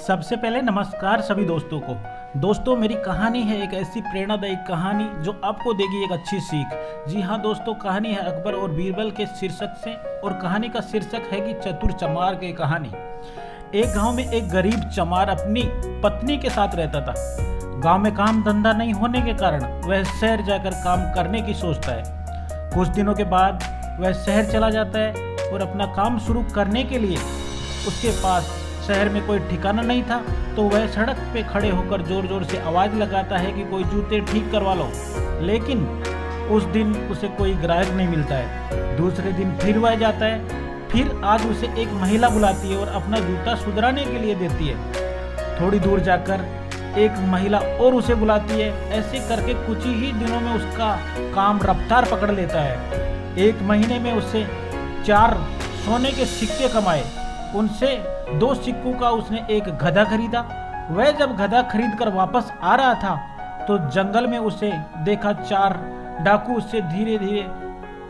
सबसे पहले नमस्कार सभी दोस्तों को। दोस्तों, मेरी कहानी है एक ऐसी प्रेरणादायक कहानी जो आपको देगी एक अच्छी सीख। जी हाँ दोस्तों, कहानी है अकबर और बीरबल के शीर्षक से, और कहानी का शीर्षक है कि चतुर चमार की कहानी। एक गांव में एक गरीब चमार अपनी पत्नी के साथ रहता था। गांव में काम धंधा नहीं होने के कारण वह शहर जाकर काम करने की सोचता है। कुछ दिनों के बाद वह शहर चला जाता है और अपना काम शुरू करने के लिए उसके पास शहर में कोई ठिकाना नहीं था, तो वह सड़क पे खड़े होकर जोर जोर से आवाज़ लगाता है कि कोई जूते ठीक करवा लो। लेकिन उस दिन उसे कोई ग्राहक नहीं मिलता है। दूसरे दिन फिर वह जाता है। फिर आज उसे एक महिला बुलाती है और अपना जूता सुधराने के लिए देती है। थोड़ी दूर जाकर एक महिला और उसे बुलाती है। ऐसे करके कुछ ही दिनों में उसका काम रफ्तार पकड़ लेता है। एक महीने में उससे 4 सोने के सिक्के कमाए। उनसे 2 सिक्कों का उसने एक गधा खरीदा। वह जब गधा खरीद कर वापस आ रहा था तो जंगल में उसे देखा 4 डाकू उससे धीरे धीरे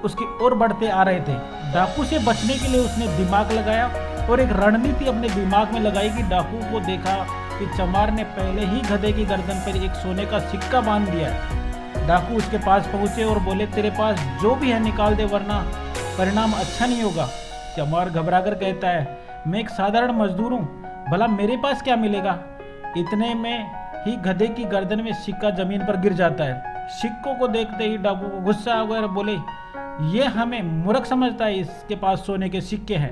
उसकी ओर बढ़ते आ रहे थे। डाकू से बचने के लिए उसने दिमाग लगाया और एक रणनीति अपने दिमाग में लगाई कि डाकू को देखा कि चमार ने पहले ही गधे की गर्दन पर एक सोने का सिक्का बांध दिया है। डाकू उसके पास पहुंचे और बोले, तेरे पास जो भी है निकाल दे, वरना परिणाम अच्छा नहीं होगा। चमार घबराकर कहता है, मैं एक साधारण मजदूर हूँ, भला मेरे पास क्या मिलेगा। इतने में ही गधे की गर्दन में सिक्का जमीन पर गिर जाता है। सिक्कों को देखते ही डाकू को गुस्सा आ गया और बोले, ये हमें मूर्ख समझता है, इसके पास सोने के सिक्के हैं।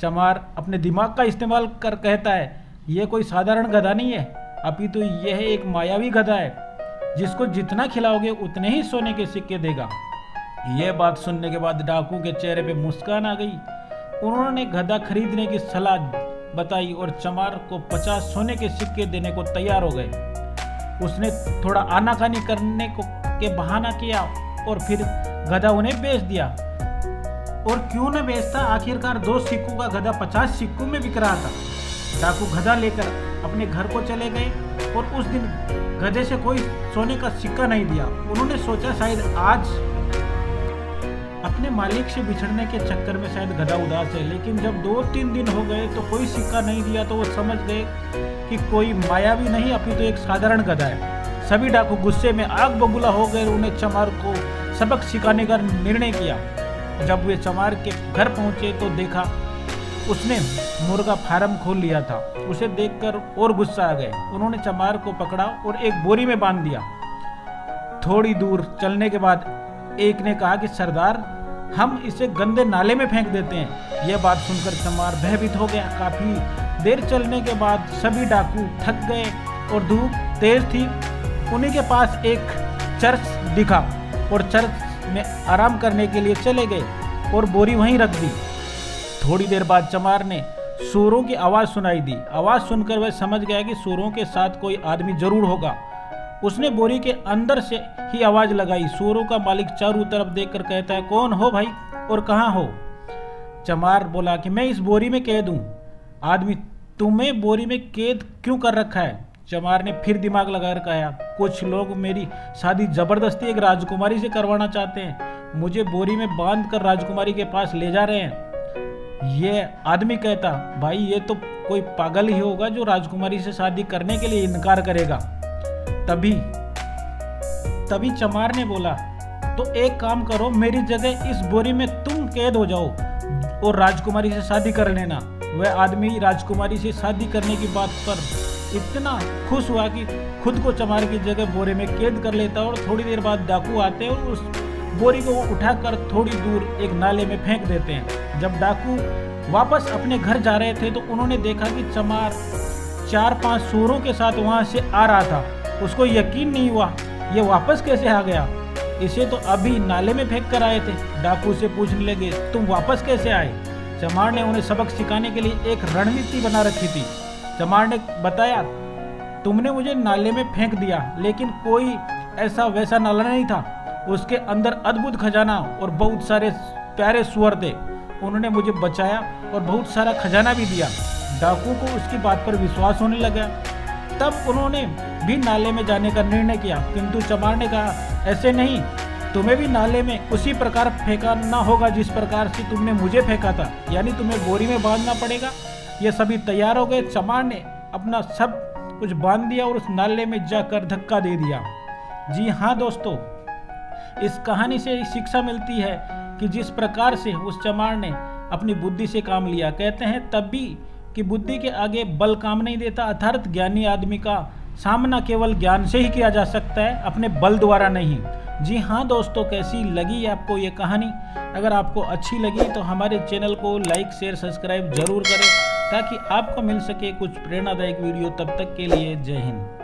चमार अपने दिमाग का इस्तेमाल कर कहता है, ये कोई साधारण गधा नहीं है, अपितु यह एक मायावी गधा है, जिसको जितना खिलाओगे उतने ही सोने के सिक्के देगा। यह बात सुनने के बाद डाकू के चेहरे पे मुस्कान आ गई। उन्होंने गधा खरीदने की सलाह बताई और चमार को 50 सोने के सिक्के देने को तैयार हो गए। उसने थोड़ा आनाकानी करने को के बहाना किया और फिर गधा उन्हें बेच दिया। और क्यों न बेचता, आखिरकार 2 सिक्कों का गधा 50 सिक्कों में बिक रहा था। डाकू गधा लेकर अपने घर को चले गए और उस दिन गधे से कोई सोने का सिक्का नहीं दिया। उन्होंने सोचा शायद आज अपने मालिक से बिछड़ने के चक्कर में शायद गधा उदास है। लेकिन जब 2-3 दिन हो गए तो कोई सिक्का नहीं दिया, तो वो समझ गए कि कोई मायावी नहीं, अभी तो एक साधारण गधा है। सभी डाकू गुस्से में आग बबूला हो गए। उन्हें चमार को सबक सिखाने का निर्णय किया। जब वे चमार के घर पहुंचे तो देखा उसने मुर्गा फार्म खोल लिया था। उसे देखकर और गुस्सा आ गए। उन्होंने चमार को पकड़ा और एक बोरी में बांध दिया। थोड़ी दूर चलने के बाद एक ने कहा कि सरदार, हम इसे गंदे नाले में फेंक देते हैं। यह बात सुनकर चमार भयभीत हो गया। काफी देर चलने के बाद सभी डाकू थक गए और धूप तेज थी। उन्हीं के पास एक चर्च दिखा और चर्च में आराम करने के लिए चले गए और बोरी वहीं रख दी। थोड़ी देर बाद चमार ने सूरों की आवाज़ सुनाई दी। आवाज़ सुनकर वह समझ गया कि सूरों के साथ कोई आदमी जरूर होगा। उसने बोरी के अंदर से ही आवाज़ लगाई। सूरों का मालिक चारों तरफ देखकर कहता है, कौन हो भाई और कहाँ हो। चमार बोला कि मैं इस बोरी में कैद हूँ। आदमी, तुम्हें बोरी में कैद क्यों कर रखा है। चमार ने फिर दिमाग लगाकर कहा, कुछ लोग मेरी शादी जबरदस्ती एक राजकुमारी से करवाना चाहते हैं। मुझे बोरी में बांध कर राजकुमारी के पास ले जा रहे हैं। ये आदमी कहता, भाई ये तो कोई पागल ही होगा जो राजकुमारी से शादी करने के लिए इनकार करेगा। तभी चमार ने बोला, तो एक काम करो, मेरी जगह इस बोरी में तुम कैद हो जाओ और राजकुमारी से शादी कर लेना। वह आदमी राजकुमारी से शादी करने की बात पर इतना खुश हुआ कि खुद को चमार की जगह बोरे में कैद कर लेता। और थोड़ी देर बाद डाकू आते और उस बोरी को उठाकर थोड़ी दूर एक नाले में फेंक देते हैं। जब डाकू वापस अपने घर जा रहे थे तो उन्होंने देखा कि चमार 4-5 सूरों के साथ वहां से आ रहा था। उसको यकीन नहीं हुआ, ये वापस कैसे आ गया, इसे तो अभी नाले में फेंक कर आए थे। डाकू से पूछने लगे, तुम वापस कैसे आए। चमार ने उन्हें सबक सिखाने के लिए एक रणनीति बना रखी थी। चमार ने बताया, तुमने मुझे नाले में फेंक दिया, लेकिन कोई ऐसा वैसा नाला नहीं था। उसके अंदर अद्भुत खजाना और बहुत सारे प्यारे सुअर थे। उन्होंने मुझे बचाया और बहुत सारा खजाना भी दिया। डाकू को उसकी बात पर विश्वास होने लगा। तब उन्होंने भी नाले में जाने का निर्णय किया, किंतु चमार ने कहा, ऐसे नहीं, तुम्हें भी नाले में उसी प्रकार फेंकना होगा जिस प्रकार से तुमने मुझे फेंका था, यानी तुम्हें बोरी में बांधना पड़ेगा। ये सभी तैयार हो गए। चमार ने अपना सब कुछ बांध दिया और उस नाले में जाकर धक्का दे दिया। जी हाँ दोस्तों, इस कहानी से एक शिक्षा मिलती है कि जिस प्रकार से उस चमार ने अपनी बुद्धि से काम लिया, कहते हैं तब भी कि बुद्धि के आगे बल काम नहीं देता, अर्थात ज्ञानी आदमी का सामना केवल ज्ञान से ही किया जा सकता है, अपने बल द्वारा नहीं। जी हाँ दोस्तों, कैसी लगी आपको ये कहानी? अगर आपको अच्छी लगी तो हमारे चैनल को लाइक शेयर सब्सक्राइब जरूर करें ताकि आपको मिल सके कुछ प्रेरणादायक वीडियो। तब तक के लिए जय हिंद।